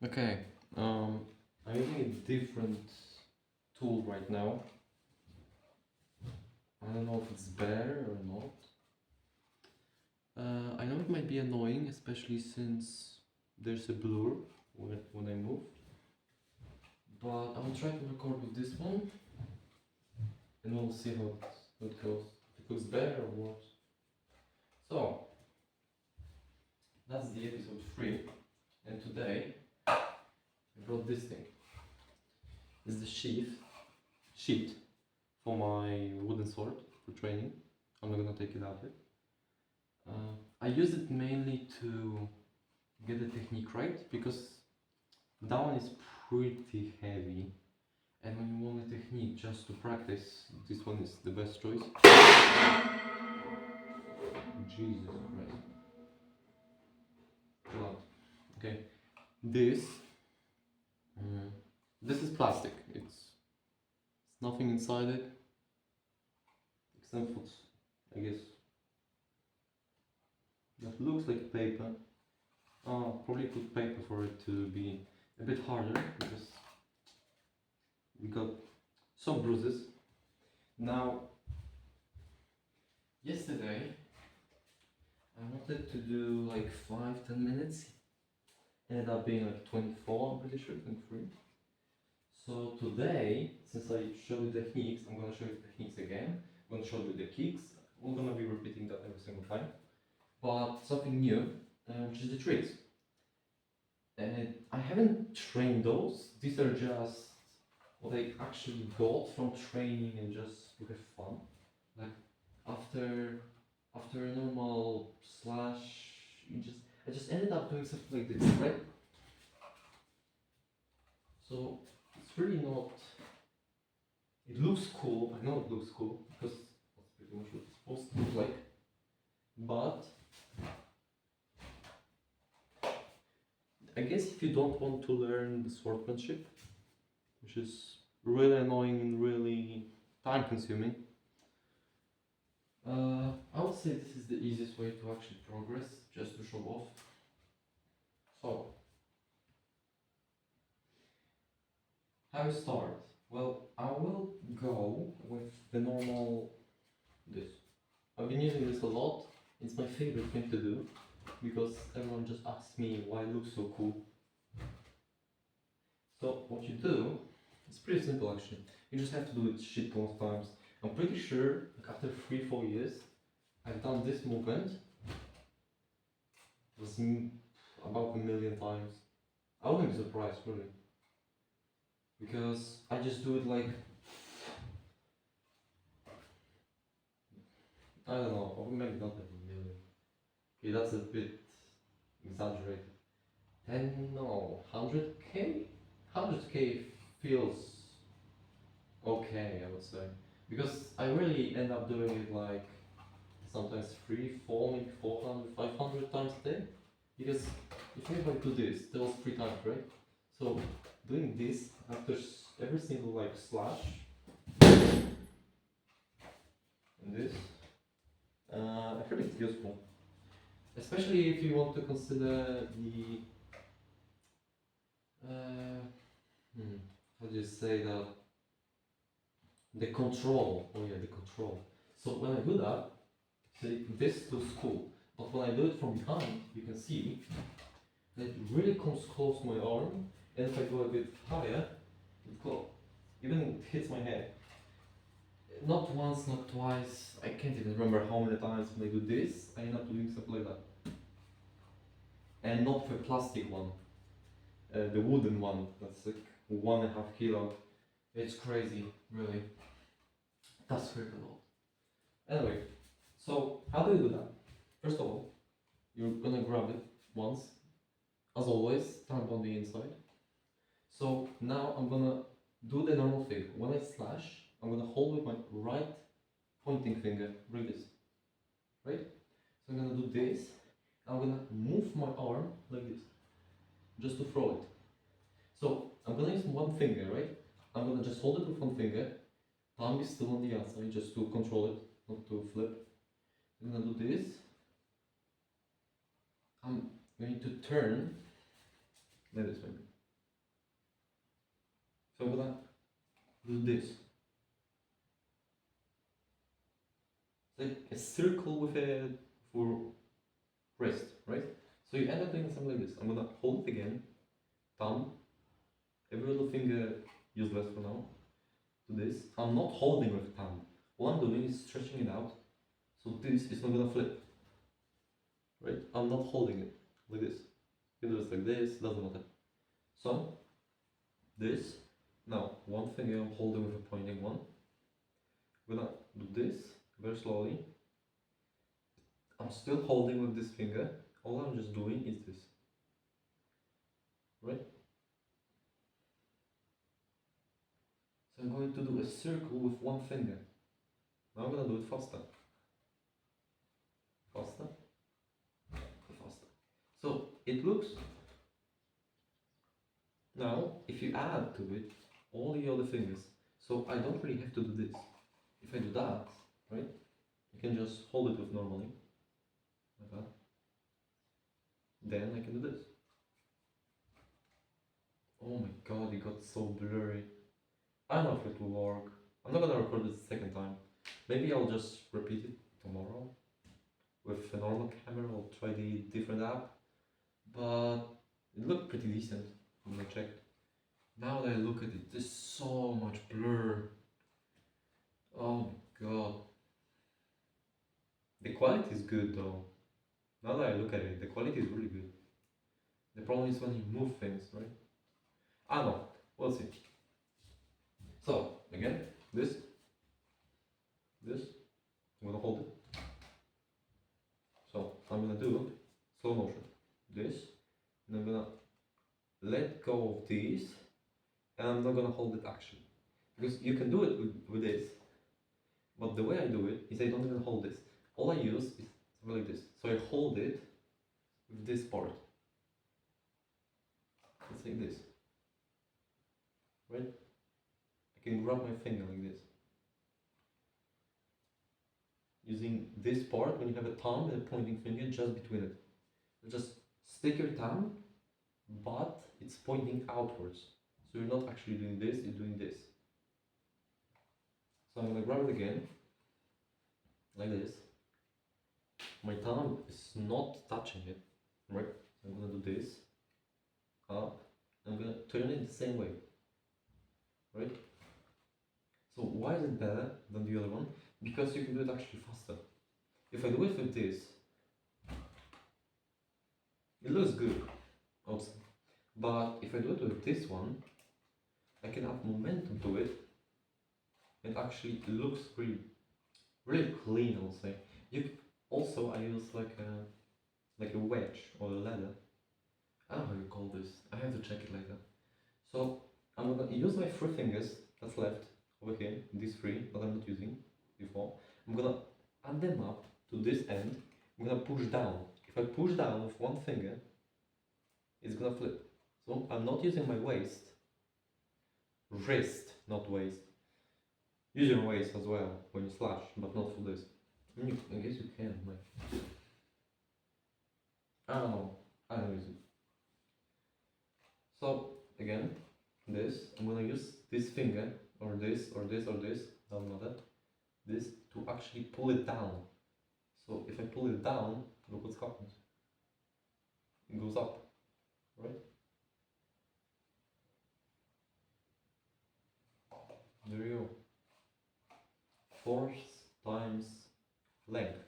Okay, I'm using a different tool right now. I don't know if it's better or not. I know it might be annoying, especially since there's a blur when I move. But I will try to record with this one, and we'll see how it goes. If it looks better or worse. So, that's the episode 3, and today I brought this thing. It's the sheath for my wooden sword for training. I'm not gonna take it out yet. I use it mainly to get the technique right, because that one is pretty heavy, and when you want the technique just to practice, this one is the best choice. Jesus Christ. Well, okay, this this is plastic. It's nothing inside it except for, I guess, that looks like paper. Probably put paper for it to be a bit harder, because we got some bruises. Now, yesterday I wanted to do like 5-10 minutes. Ended up being like 24, I'm pretty sure, 23. So today, since I showed you the techniques, I'm gonna show you the techniques again. I'm gonna show you the kicks. We're gonna be repeating that every single time. But something new, which is the tricks. And I haven't trained those. These are just what I actually got from training and just to have fun. Like after a normal slash, I just ended up doing something like this, right? So it's really not. It looks cool. I know it looks cool because that's pretty much what it's supposed to look like. But I guess if you don't want to learn the swordsmanship, which is really annoying and really time consuming, I would say this is the easiest way to actually progress, just to show off. So, how you start? Well, I will go with the normal this. I've been using this a lot. It's my favorite thing to do because everyone just asks me why it looks so cool. So what you do, it's pretty simple actually. You just have to do it shit tons of times. I'm pretty sure like after 3-4 years, I've done this movement about 1,000,000 times. I wouldn't be surprised really, because I just do it like, I don't know, or maybe not like 1,000,000. Okay, that's a bit exaggerated. 100k? 100k feels okay, I would say. Because I really end up doing it like sometimes 3, 4, maybe 400, 500 times a day. Because if I do this, that was 3 times, right? So doing this after every single like slash and this, I feel it's useful. Especially if you want to consider the how do you say that? The control. Oh yeah, the control. So when I do that, see, this looks cool. But when I do it from behind, you can see that it really comes close to my arm. And if I go a bit higher, even hits my head. Not once, not twice. I can't even remember how many times when I do this, I end up doing something like that. And not the plastic one, the wooden one. That's like 1.5 kilo. It's crazy, really. That's hurt a lot. Anyway, so how do you do that? First of all, you're gonna grab it once, as always, thumb on the inside. So now I'm gonna do the normal thing. When I slash, I'm gonna hold with my right pointing finger, like this, right? So I'm gonna do this. I'm gonna move my arm like this, just to throw it. So I'm gonna use one finger, right? I'm gonna just hold it with one finger. Thumb is still on the outside, just to control it, not to flip. I'm gonna do this. I'm going to turn like this maybe. So I'm gonna do this. It's like a circle with a for wrist, right? So you end up doing something like this. I'm gonna hold it again, thumb, every little finger useless for now. Do this. I'm not holding with thumb. All I'm doing is stretching it out. So this is not gonna flip. Right? I'm not holding it like this. You do it like this, doesn't matter. So this. Now one finger I'm holding with a pointing one. I'm gonna do this very slowly. I'm still holding with this finger. All I'm just doing is this. Right? So I'm going to do a circle with one finger. Now I'm gonna do it faster. Faster. Faster. So it looks. Now, if you add to it all the other fingers, so I don't really have to do this. If I do that, right, I can just hold it with normally, like that. Then I can do this. Oh my god, it got so blurry. I don't know if it will work. I'm not gonna record this a second time. Maybe I'll just repeat it tomorrow with a normal camera. I'll try the different app, but it looked pretty decent when I checked. Now that I look at it, there's so much blur. Oh my god. The quality is good though. Now that I look at it, the quality is really good. The problem is when you move things, right? I don't know. We'll see. So, again, this. I'm gonna hold it. So, I'm gonna do slow motion. This. And I'm gonna let go of this. And I'm not gonna hold it actually. Because you can do it with this. But the way I do it is I don't even hold this. All I use is something like this. So I hold it with this part. It's like this. Right? I can grab my finger like this. Using this part, when you have a thumb and a pointing finger just between it. You just stick your thumb, but it's pointing outwards. So you're not actually doing this, you're doing this. So I'm gonna grab it again, like this. My thumb is not touching it, right? I'm gonna do this, up, I'm gonna turn it the same way, right? So why is it better than the other one? Because you can do it actually faster. If I do it with this, it looks good, also. But if I do it with this one, I can add momentum to it. It actually looks really clean, I'll say. Also, I use like a wedge or a ladder. I don't know how you call this. I have to check it later. So I'm gonna use my 3 fingers that's left over here, these 3 that I'm not using before. I'm gonna add them up to this end. I'm gonna push down. If I push down with 1 finger, it's gonna flip. So I'm not using my wrist, not waist. Use your waist as well when you slash, but not for this. I guess you can, like. I don't know. I don't use it. So again, I'm gonna use this finger or this, doesn't matter. This to actually pull it down. So if I pull it down, look what happens. It goes up, right? There you go. Force times length.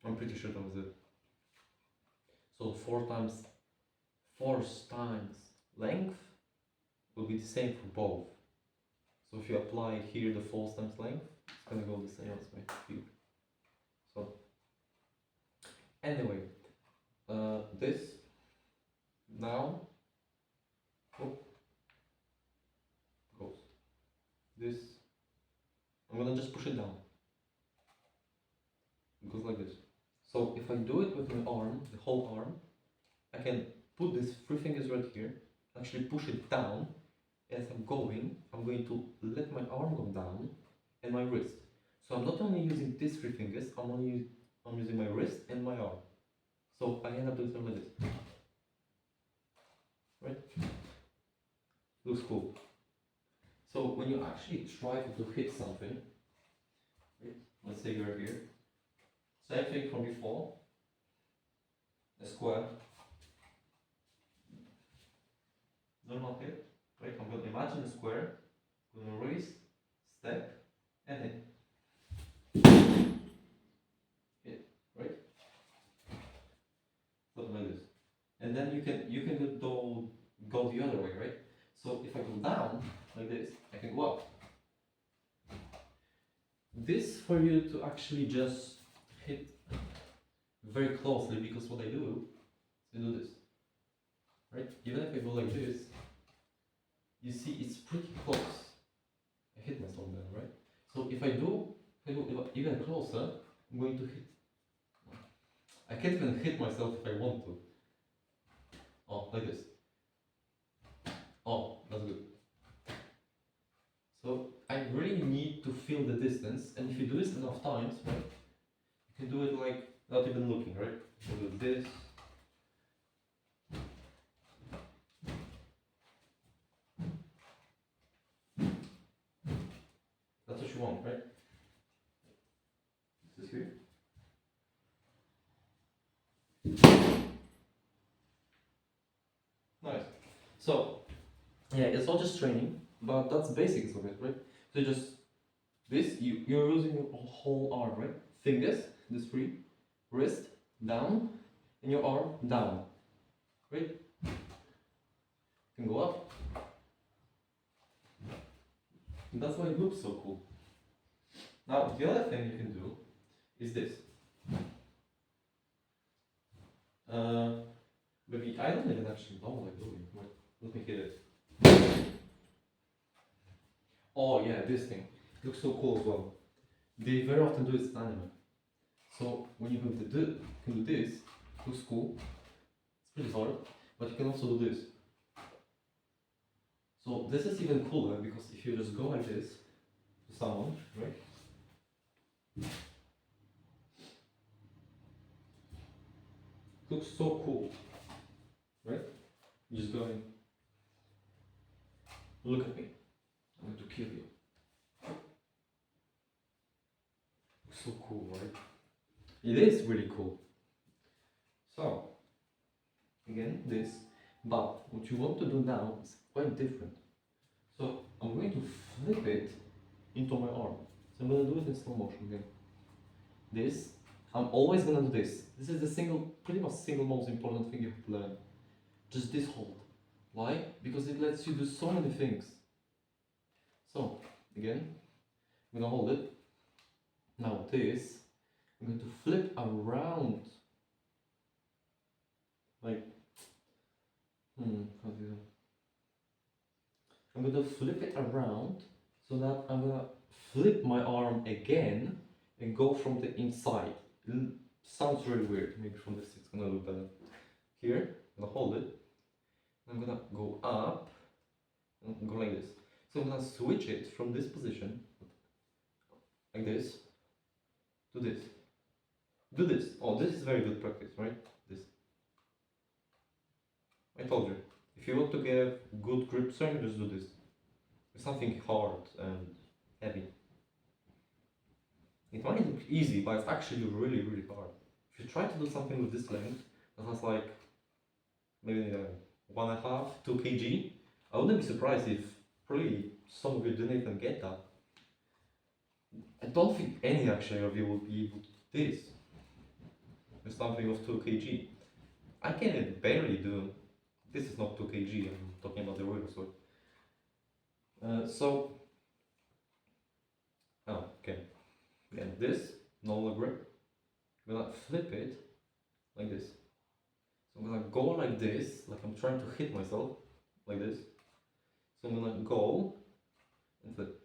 I'm pretty sure that was it. So force times length will be the same for both. So if you apply here the force times length, it's gonna go the same as my cube. So anyway, this now goes. This I'm gonna just push it down. It goes like this. So if I do it with my arm, the whole arm, I can put these 3 fingers right here, actually push it down. As I'm going to let my arm go down and my wrist. So I'm not only using these 3 fingers, I'm using my wrist and my arm. So I end up doing something like this. right? Looks cool. So when you actually try to hit something, right? Let's say you're here, same thing from before, a square, normal hit, right? I'm going to imagine a square, I'm going to raise, step, and hit. Hit, right? Something like this. And then you can go the other way, right? So if I go down like this, I can go up. This for you to actually just hit very closely, because what I do is I do this, right? Even if I go like this, you see it's pretty close. I hit myself there, right? So if I do even closer, I'm going to hit. I can't even hit myself if I want to. Oh, like this. Oh, that's good. So I really need to feel the distance, and if you do this enough times, right, you can do it like not even looking, right? You can do this. That's what you want, right? This here. Nice. So yeah, it's not just training, but that's basics of it, right? So just this, you're using your whole arm, right? Fingers, this three, wrist down, and your arm down, right? You can go up. And that's why it looks so cool. Now the other thing you can do is this. Maybe I don't even actually know what I'm doing. Wait, let me hit it. Oh yeah, this thing. It looks so cool as well. They very often do it in anime. So when you can do this, it looks cool. It's pretty hard, but you can also do this. So this is even cooler because if you just go like this to someone, right? It looks so cool, right? You just go in. Look at me. I'm going to kill you. So cool, right? It is really cool. So, again, this, but what you want to do now is quite different. So, I'm going to flip it into my arm. So, I'm going to do it in slow motion again. This, I'm always going to do this. This is the pretty much single most important thing you have to learn. Just this hold. Why? Because it lets you do so many things. So, again, I'm going to hold it. Now this, I'm going to flip around. Like, how do you? I'm going to flip it around so that I'm going to flip my arm again and go from the inside. It sounds really weird. Maybe from this it's going to look better. Here, I'm going to hold it. I'm going to go up and go like this. So I'm going to switch it from this position, like this, to this. Do this. Oh, this is very good practice, right? This. I told you. If you want to get good grip strength, just do this. It's something hard and heavy. It might look easy, but it's actually really, really hard. If you try to do something with this length, that has like maybe 1.5, 2 kg, I wouldn't be surprised if probably some of you didn't even get that. I don't think any actually of you would be able to do this with something of 2 kg. I can barely do. This is not 2 kg, I'm talking about the real sword. Okay. Again, this, normal grip. I'm gonna flip it like this. So I'm gonna go like this, like I'm trying to hit myself, like this. So I'm gonna go and flip.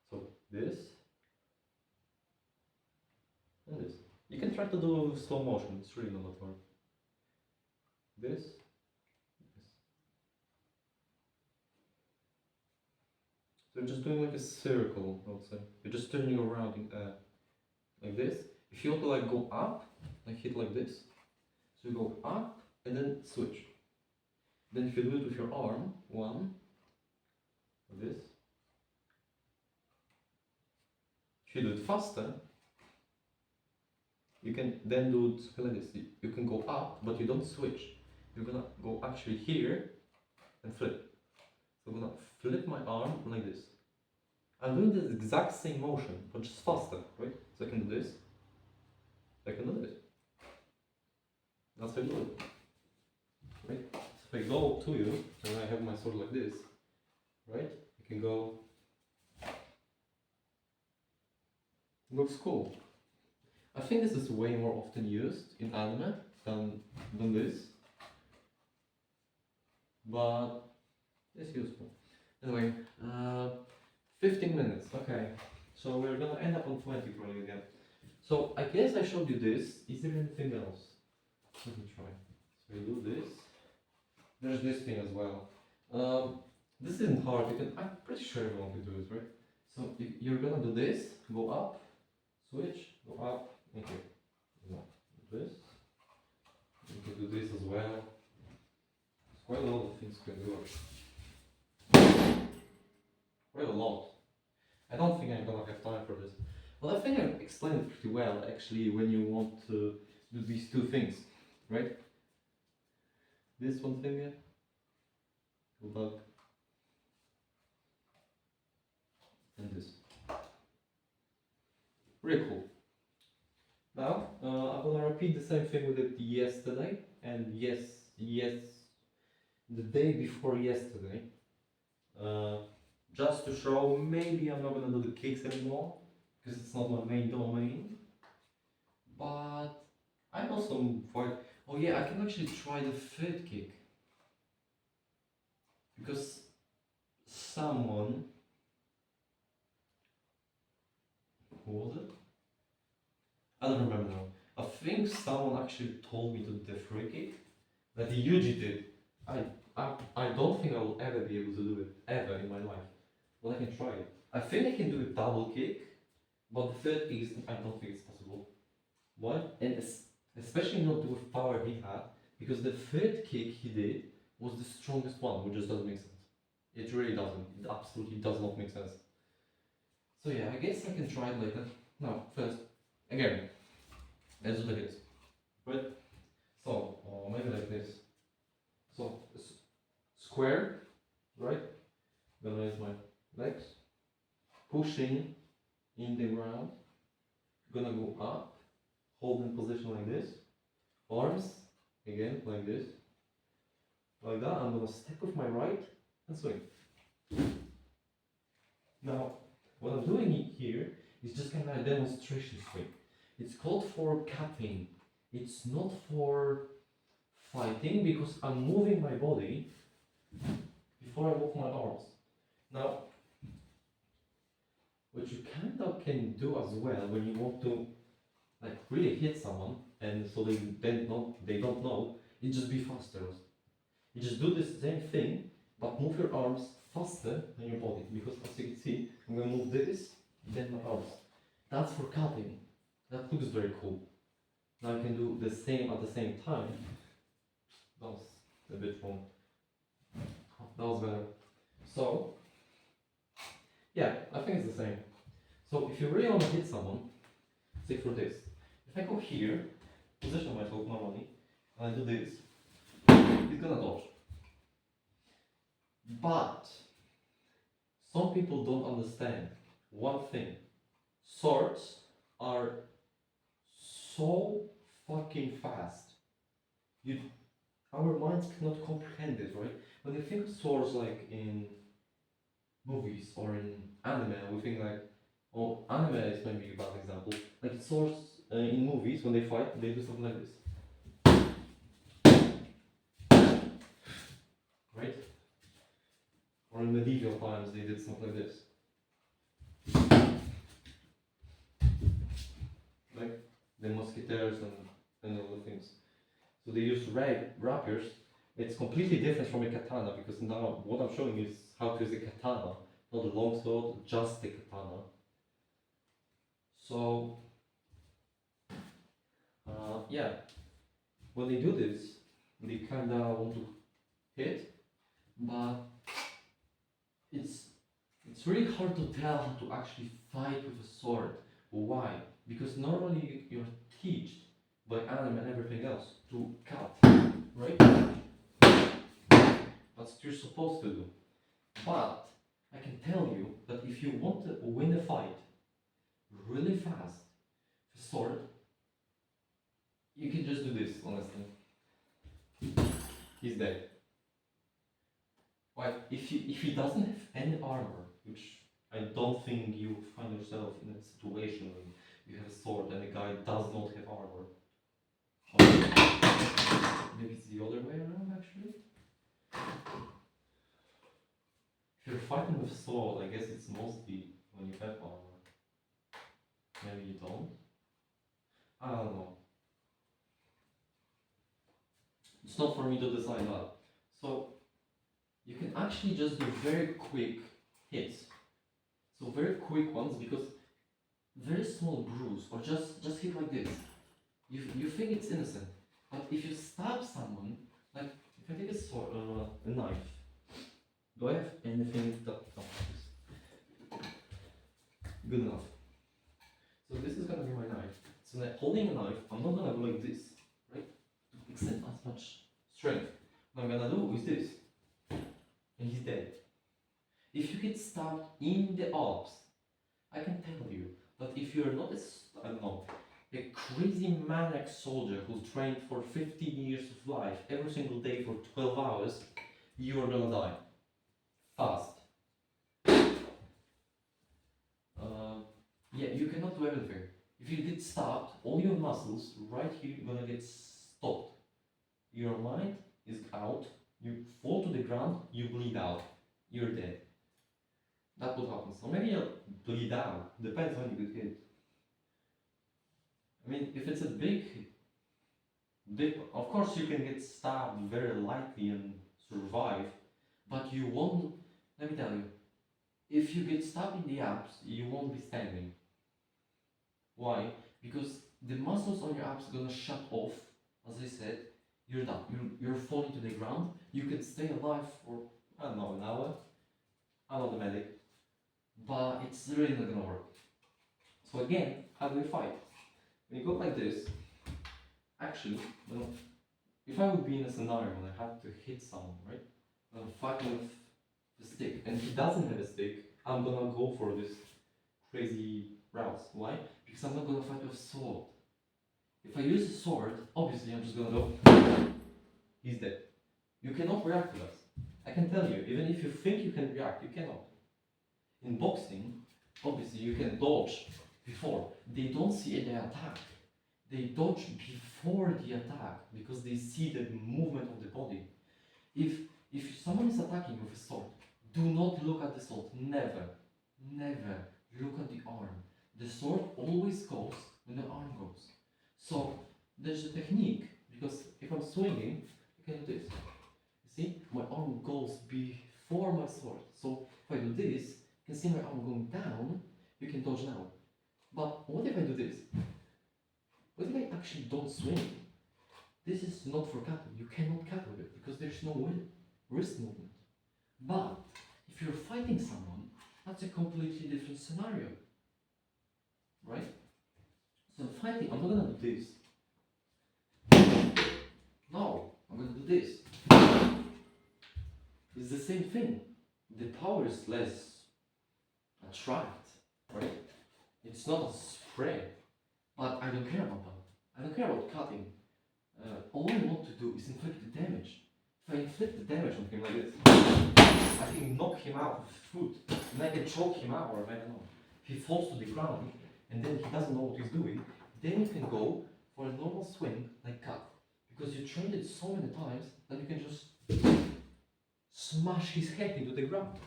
So this and this. You can try to do slow motion, it's really not that hard. This. So you're just doing like a circle, I would say. You're just turning around like this. If you want to like go up, like hit like this. So you go up and then switch. Then if you do it with your arm, one, like this. If you do it faster, you can then do it like this. You can go up, but you don't switch. You're gonna go actually here and flip. So I'm gonna flip my arm like this. I'm doing the exact same motion, but just faster, right? So I can do this. I can do this. That's how you do it. Right? So if I go to you and I have my sword like this, right? I can go. Looks cool. I think this is way more often used in anime than this. But it's useful. Anyway, 15 minutes, okay. So we're gonna end up on 20 probably again. So I guess I showed you this. Is there anything else? Let me try. So we do this. There's this thing as well. This isn't hard. I'm pretty sure everyone can do this, right? So you're gonna do this. Go up, switch, go up, and here. No, this. You can do this as well. There's quite a lot of things you can do. Quite a lot. I don't think I'm gonna have time for this. Well, I think I explained it pretty well actually when you want to do these two things, right? This one finger, go back, and this. Really cool. Now, I'm gonna repeat the same thing we did yesterday, and yes, the day before yesterday. Just to show, maybe I'm not gonna do the kicks anymore, because it's not my main domain. But I'm also quite. Oh yeah, I can actually try the third kick. Because someone. Who was it? I don't remember now. I think someone actually told me to do the free kick that Yuji did. I don't think I will ever be able to do it, ever in my life. But I can try it. I think I can do a double kick, but the third kick, I don't think it's possible. Why? And especially not with power he had, because the third kick he did was the strongest one, which just doesn't make sense. It really doesn't. It absolutely does not make sense. So yeah, I guess I can try it later. No, first, again, let's do the hits. Right? So, maybe like this. So, square, right? Gonna raise my legs, pushing in the ground, gonna go up, hold in position like this, arms, again, like this, like that. I'm gonna step with my right and swing. Now, what I'm doing here is just kind of a demonstration swing. It's called for cutting. It's not for fighting because I'm moving my body before I move my arms. Now, what you kind of can do as well when you want to like really hit someone and so they don't know, you just be faster. You just do this same thing, but move your arms faster than your body, because as you can see, I'm gonna move this, then my arms. That's for cutting. That looks very cool. Now I can do the same at the same time. That was a bit wrong. That was better. So, yeah, I think it's the same. So if you really want to hit someone, say for this. If I go here, position myself normally, and I do this, he's gonna dodge. But some people don't understand one thing. Swords are so fucking fast. Our minds cannot comprehend it, right? When you think of swords like in movies or in anime, we think like, oh, anime is maybe a bad example. Like swords in movies, when they fight, they do something like this. Right? Or in medieval times, they did something like this. Like the musketeers and all the things. So they use rapiers. It's completely different from a katana, because now what I'm showing is how to use a katana, not a longsword, just a katana. So, yeah, when they do this, they kinda want to hit, but it's really hard to tell how to actually fight with a sword. Why? Because normally you're taught by anime and everything else to cut, right? That's what you're supposed to do. But I can tell you that if you want to win a fight really fast, with a sword, you can just do this, honestly. He's dead. Why? If he doesn't have any armor, which I don't think you find yourself in a situation where you have a sword and a guy does not have armor. Maybe it's the other way around actually. If you're fighting with a sword, I guess it's mostly when you have armor. Maybe you don't. I don't know. It's not for me to decide that. So you can actually just do very quick hits. So very quick ones, because very small bruise or just hit like this. You think it's innocent, but if you stab someone, like if I take a sword, a knife. Do I have anything that good enough? So this is gonna be my knife. So now holding a knife, I'm not gonna go like this, right? To extend as much strength. What I'm gonna do is this, and he's dead. If you get stabbed in the abs, I can tell you that if you're not I don't know, a crazy maniac soldier who's trained for 15 years of life every single day for 12 hours, you are gonna die. Fast. Yeah, you cannot do everything. If you get stabbed, all your muscles right here are gonna get stopped. Your mind is out, you fall to the ground, you bleed out, you're dead. That's what happens. Or maybe you'll bleed out, depends when you get hit. I mean, if it's a big, of course you can get stabbed very lightly and survive, but you won't, let me tell you, if you get stabbed in the abs, you won't be standing. Why? Because the muscles on your abs are gonna shut off, as I said, you're done, you're falling to the ground, you can stay alive for, I don't know, an hour. I'm not a medic, but it's really not gonna work. So again, how do you fight? When you go like this, actually, well, if I would be in a scenario when I have to hit someone, right? I'm fighting with the stick, and he doesn't have a stick, I'm gonna go for this crazy route. Why? Because I'm not gonna fight with a sword. If I use a sword, obviously I'm just gonna go, he's dead. You cannot react to that. I can tell you, even if you think you can react, you cannot. In boxing, obviously you can dodge before. They don't see the attack. They dodge before the attack because they see the movement of the body. If someone is attacking with a sword, do not look at the sword. Never, never look at the arm. The sword always goes when the arm goes. So there's a technique, because if I'm swinging, I can do this. You see, my arm goes before my sword. So if I do this, you can see my arm going down, you can dodge now. But what if I do this? What if I actually don't swing? This is not for cutting. You cannot cut with it because there's no wrist movement. But if you're fighting someone, that's a completely different scenario. Right? So fighting, I'm not gonna do this. No, I'm gonna do this. It's the same thing. The power is less attract, right? It's not a spread. But I don't care about that. I don't care about cutting. All I want to do is inflict the damage. If I inflict the damage on him like this, I can knock him out with foot, and I can choke him out, or I don't know. If he falls to the ground, and then he doesn't know what he's doing, then you can go for a normal swing, like cut. Because you trained it so many times that you can just smash his head into the ground.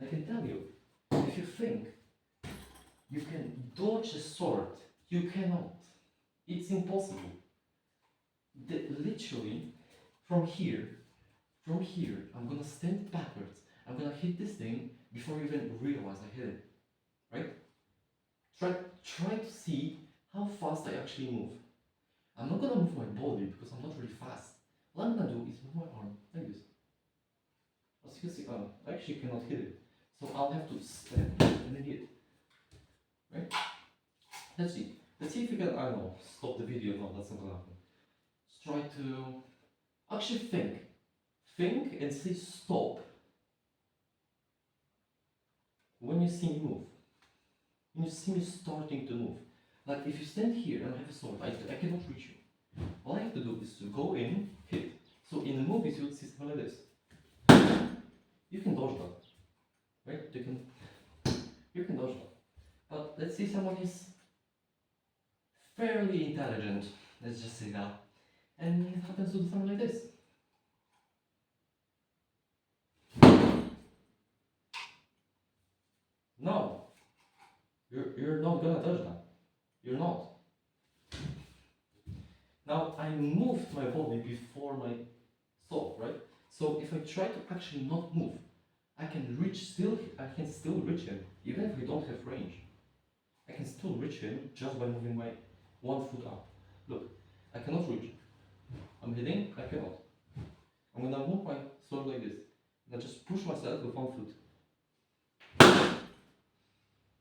I can tell you, if you think you can dodge a sword, you cannot. It's impossible. Literally, from here, I'm gonna stand backwards. I'm gonna hit this thing before you even realize I hit it. Right? Try to see how fast I actually move. I'm not gonna move my body because I'm not really fast. All I'm gonna do is move my arm like this. you can see, I actually cannot hit it. So I'll have to stand and then hit. Right? Let's see. Let's see if you can, I don't know, stop the video. No, that's not gonna happen. Let's try to actually think. Think and say stop when you see me move. When you see me starting to move. Like if you stand here and I have a sword, I cannot reach you. All I have to do is to go in, hit. So in the movies you would see something like this. You can dodge that. Right? You can dodge that. But let's see someone is fairly intelligent, let's just say that. And it happens to do something like this. No. You're not gonna dodge that. You're not. Now I moved my body before my stop, right? So if I try to actually not move, I can still reach him, even if we don't have range. I can still reach him just by moving my one foot up. Look, I cannot reach. I'm hitting, I cannot. I'm gonna move my sword like this. And I just push myself with one foot.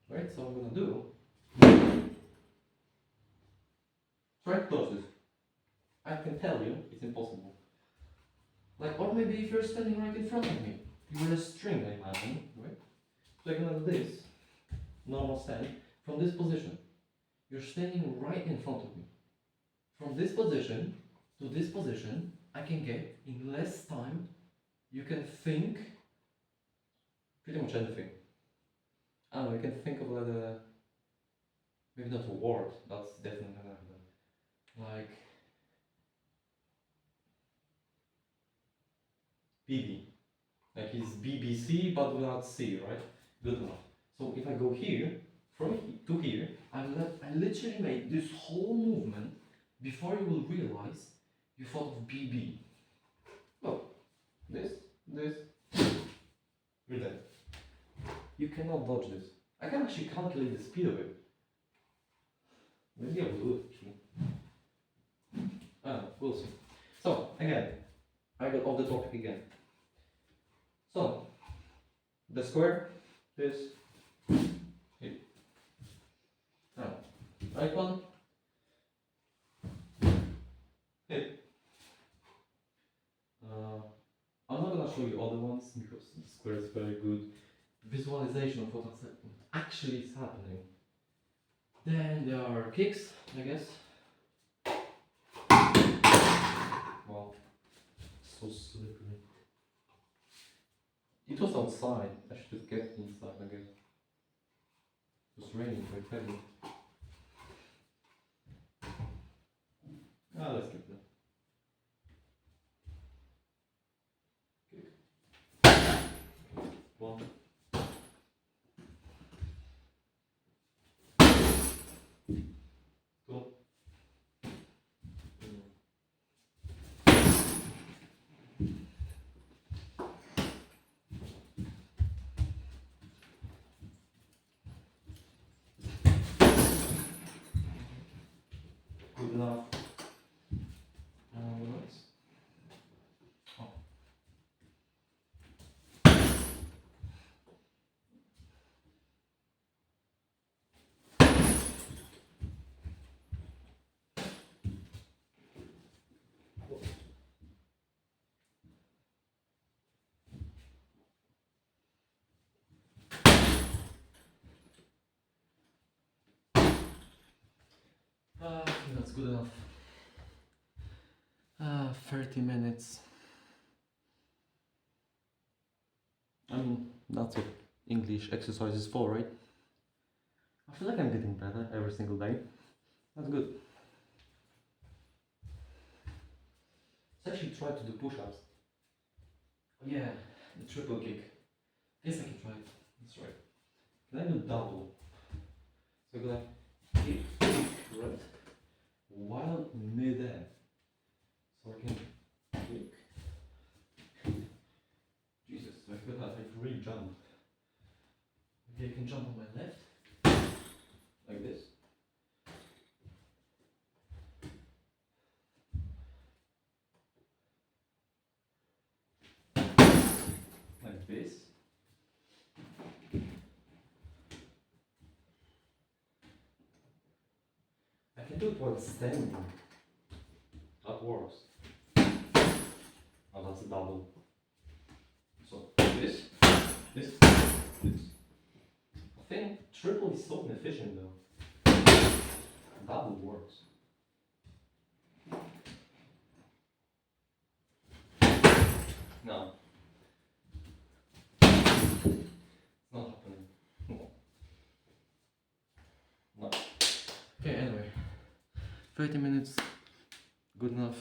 Right, so I'm gonna do. Try to dodge this. I can tell you, it's impossible. Like, or maybe if you're standing right in front of me, you were a string, I imagine, right? So I can do this, normal stand, from this position. You're standing right in front of me. From this position to this position, I can get in less time. You can think pretty much anything. I don't know, you can think of like a, maybe not a word, that's definitely gonna happen. Like BB. Like it's BBC but without C, right? Good enough. So if I go here, from to here, I literally made this whole movement before you will realize you thought of BB. Look, this, you're dead. You cannot dodge this. I can actually calculate the speed of it. Maybe I will do it actually. We'll see. So, again, I got off the topic again. So, the square, this, hit. Now, right one, hit. I'm not gonna show you other ones because the square is very good visualization of what actually is happening. Then there are kicks, I guess. Wow, so slippery. It was outside, I should have kept it inside, I guess. It was raining quite heavily. Let's keep that. Kick. One. Two. Good enough. What else? Oh. I think that's good enough. 30 minutes. I mean, that's what English exercise is for, right? I feel like I'm getting better every single day. That's good. Let's actually try to do push-ups. Oh yeah, the triple kick. Yes, I can try it. That's right. Can I do double? So I go like kick, right? While mid-air. So I can kick. Jesus, I feel like I can really jump. Okay, I can jump on my left. Like this. Like do it while standing. That works. Oh, that's a double. So this. I think triple is so inefficient though. Double works. No. It's not happening. No. Okay, anyway. 30 minutes. Good enough.